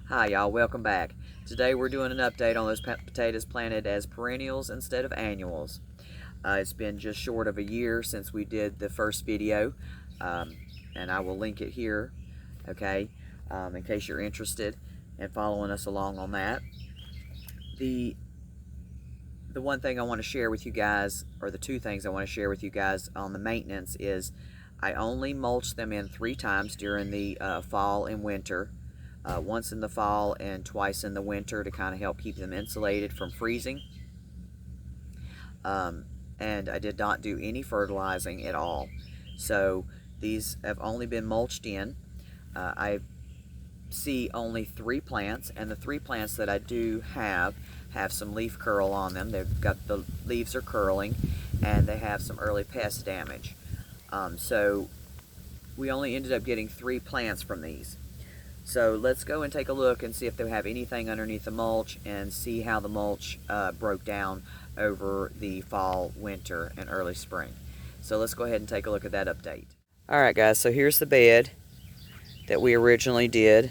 Hi y'all, welcome back. Today we're doing an update on those potatoes planted as perennials instead of annuals. It's been just short of a year since we did the first video, um, and I will link it here, okay, in case you're interested in following us along on that. The one thing I want to share with you guys, or the two things I want to share with you guys on the maintenance is I only mulch them in 3 times during the fall and winter. Once in the fall and twice in the winter to kind of help keep them insulated from freezing. Um, and I did not do any fertilizing at all. So these have only been mulched in. I see only 3 plants, and the 3 plants that I do have some leaf curl on them. They've got, the leaves are curling, and they have some early pest damage. So we only ended up getting 3 plants from these. So let's go and take a look and see if they have anything underneath the mulch and see how the mulch broke down over the fall, winter, and early spring. So let's go ahead and take a look at that update. Alright guys, so here's the bed that we originally did.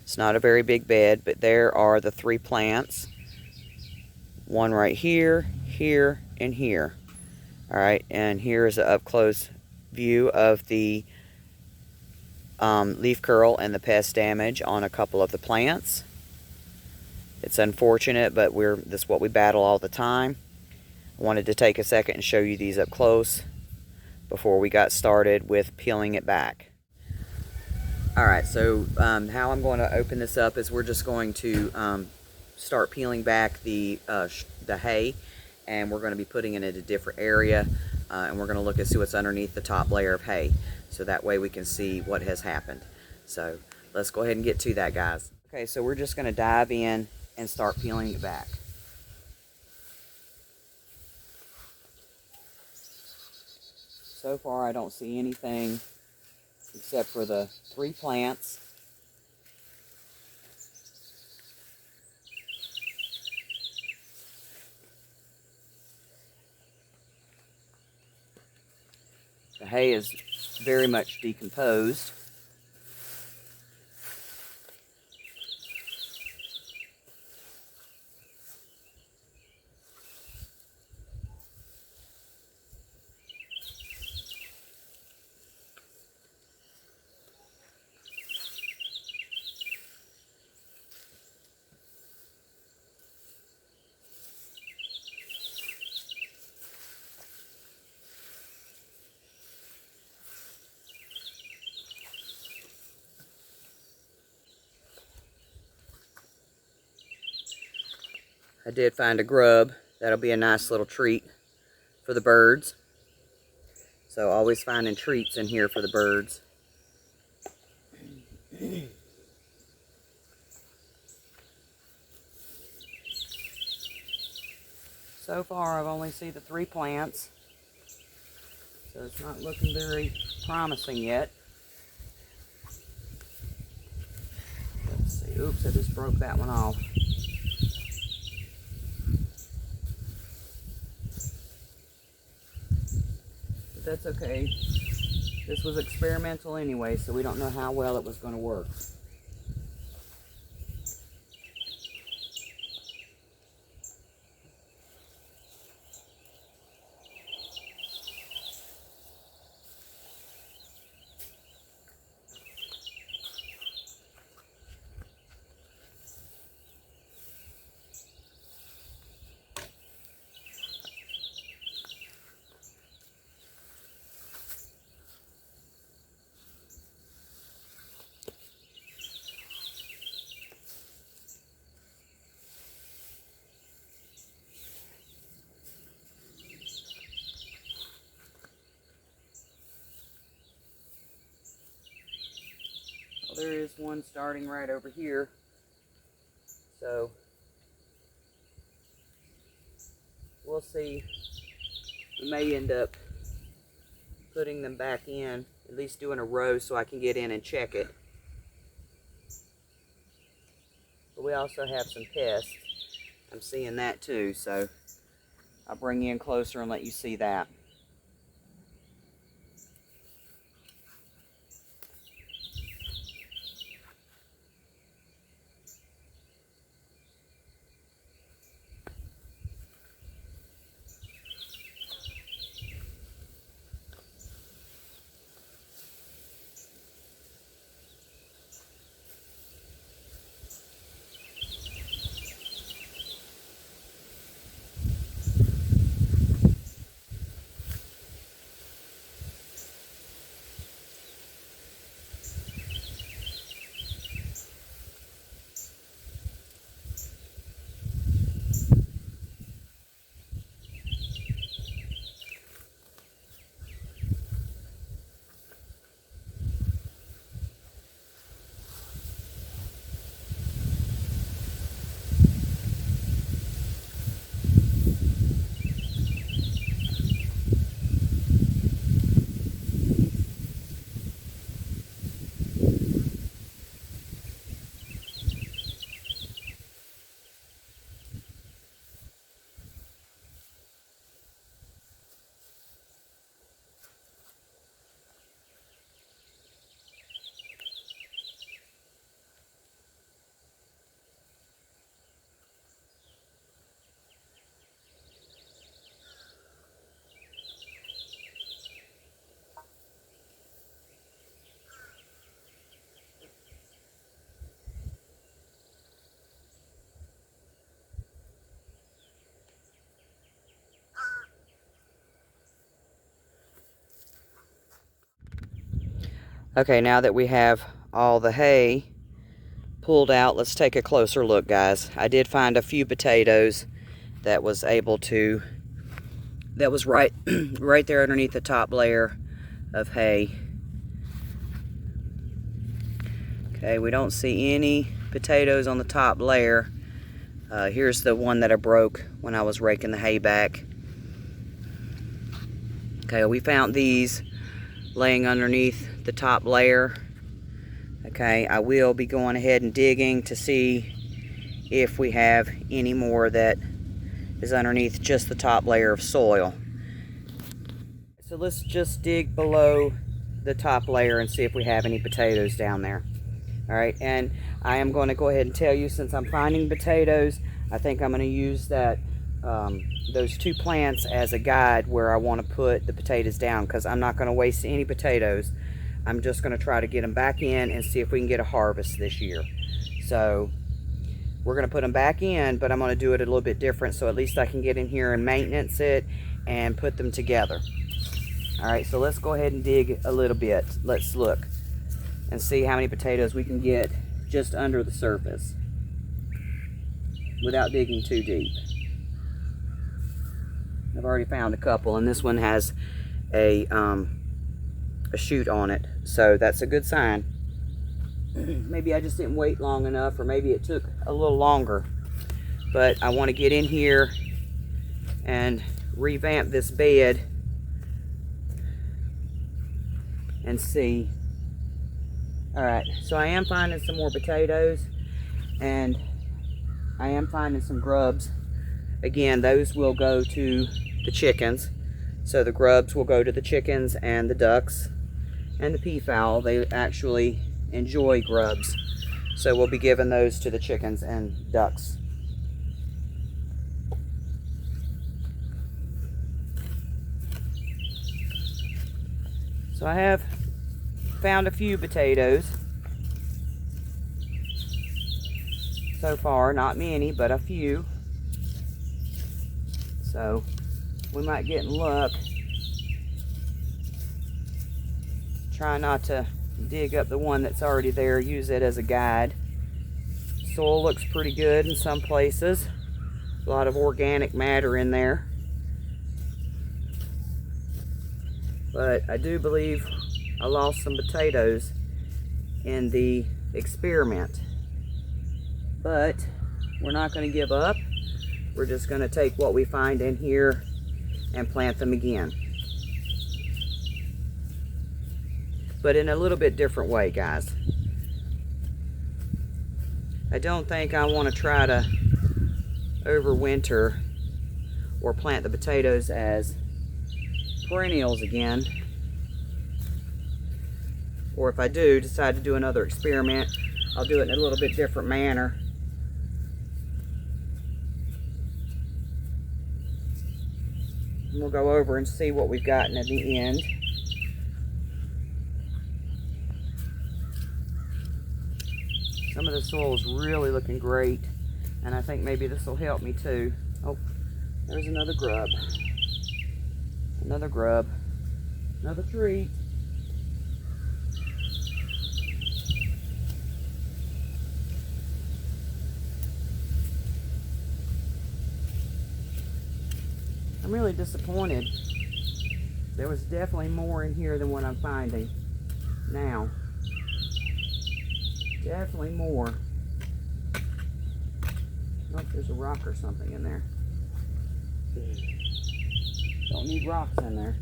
It's not a very big bed, but there are the 3 plants. One right here, here, and here. Alright, and here is an up-close view of the leaf curl and the pest damage on a couple of the plants. It's unfortunate, but this is what we battle all the time. I wanted to take a second and show you these up close before we got started with peeling it back. Alright, so how I'm going to open this up is we're just going to start peeling back the hay, and we're going to be putting it in a different area, and we're going to look and see what's underneath the top layer of hay, so that way we can see what has happened. So let's go ahead and get to that, guys. Okay, so we're just going to dive in and start peeling it back. So far I don't see anything except for the 3 plants. The hay is very much decomposed. I did find a grub. That'll be a nice little treat for the birds. So always finding treats in here for the birds. So far I've only seen the 3 plants. So it's not looking very promising yet. Let's see. Oops, I just broke that one off. But that's okay. This was experimental anyway, so we don't know how well it was going to work. There is one starting right over here, so we'll see. We may end up putting them back in, at least doing a row so I can get in and check it. But we also have some pests. I'm seeing that too, so I'll bring you in closer and let you see that. Okay, now that we have all the hay pulled out, let's take a closer look, guys. I did find a few potatoes that was able to, that was right right there underneath the top layer of hay. Okay, we don't see any potatoes on the top layer. Here's the one that I broke when I was raking the hay back. Okay, we found these laying underneath the top layer. Okay, I will be going ahead and digging to see if we have any more that is underneath just the top layer of soil. So let's just dig below the top layer and see if we have any potatoes down there. All right, and I am going to go ahead and tell you, since I'm finding potatoes, I think I'm going to use that those two plants as a guide where I want to put the potatoes down, because I'm not going to waste any potatoes. I'm just going to try to get them back in and see if we can get a harvest this year. So we're going to put them back in, but I'm going to do it a little bit different, so at least I can get in here and maintenance it and put them together. All right, so let's go ahead and dig a little bit. Let's look and see how many potatoes we can get just under the surface without digging too deep. I've already found a couple, and this one has a shoot on it, so that's a good sign. Maybe I just didn't wait long enough, or maybe it took a little longer, but I want to get in here and revamp this bed and see. All right, so I am finding some more potatoes, and I am finding some grubs. Again, those will go to the chickens. So the grubs will go to the chickens and the ducks and the peafowl. They actually enjoy grubs. So we'll be giving those to the chickens and ducks. So I have found a few potatoes so far. Not many, but a few. So we might get in luck. Try not to dig up the one that's already there. Use it as a guide. Soil looks pretty good in some places. A lot of organic matter in there. But I do believe I lost some potatoes in the experiment. But we're not going to give up. We're just going to take what we find in here and plant them again. But in a little bit different way, guys. I don't think I want to try to overwinter or plant the potatoes as perennials again. Or if I do decide to do another experiment, I'll do it in a little bit different manner. And we'll go over and see what we've gotten at the end. Some of the soil is really looking great, and I think maybe this will help me too. Oh, there's another grub. Another grub. Another treat. I'm really disappointed. There was definitely more in here than what I'm finding now. Definitely more. Oh, there's a rock or something in there. Don't need rocks in there.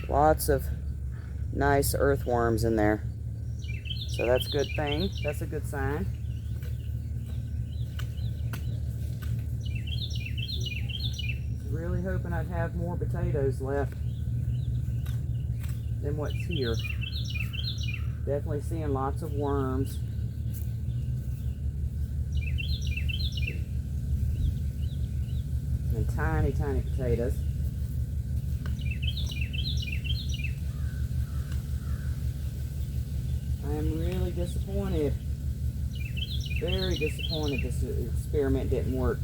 Lots of nice earthworms in there. So that's a good thing. That's a good sign. Really hoping I'd have more potatoes left than what's here. Definitely seeing lots of worms. And tiny, tiny potatoes. I am really disappointed. Very disappointed this experiment didn't work.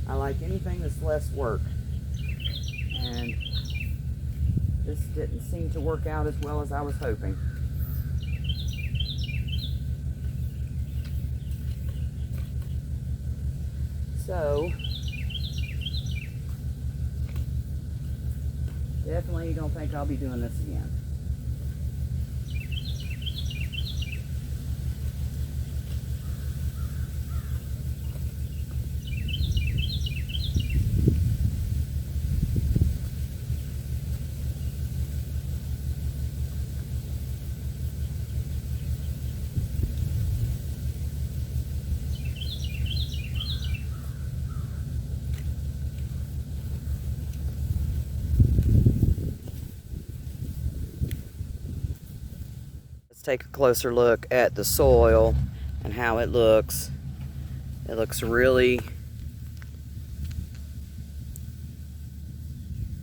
I like anything that's less work. And this didn't seem to work out as well as I was hoping. So, definitely don't think I'll be doing this again. Take a closer look at the soil and how it looks. It looks really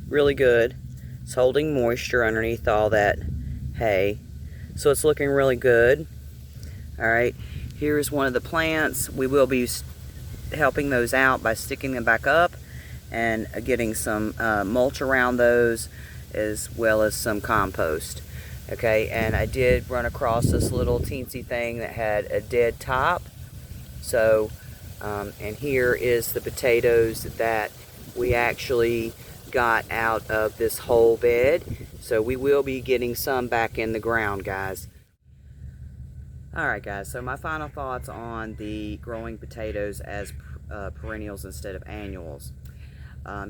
good. It's holding moisture underneath all that hay, so it's looking really good. All right, here's one of the plants. We will be helping those out by sticking them back up and getting some mulch around those, as well as some compost. Okay, and I did run across this little teensy thing that had a dead top. So, and here is the potatoes that we actually got out of this whole bed. So we will be getting some back in the ground, guys. Alright guys, so my final thoughts on the growing potatoes as perennials instead of annuals.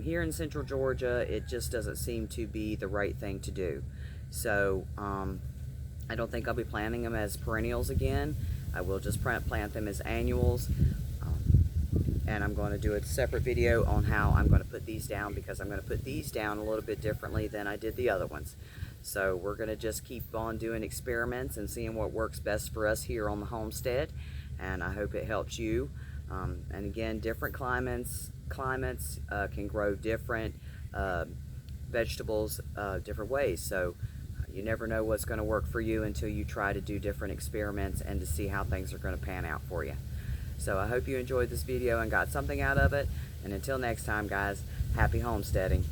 Here in central Georgia, it just doesn't seem to be the right thing to do. So I don't think I'll be planting them as perennials again. I will just plant them as annuals. And I'm going to do a separate video on how I'm going to put these down, because I'm going to put these down a little bit differently than I did the other ones. So we're going to just keep on doing experiments and seeing what works best for us here on the homestead. And I hope it helps you. And again, different climates can grow different vegetables different ways. So you never know what's going to work for you until you try to do different experiments and to see how things are going to pan out for you. So I hope you enjoyed this video and got something out of it. And until next time, guys, happy homesteading.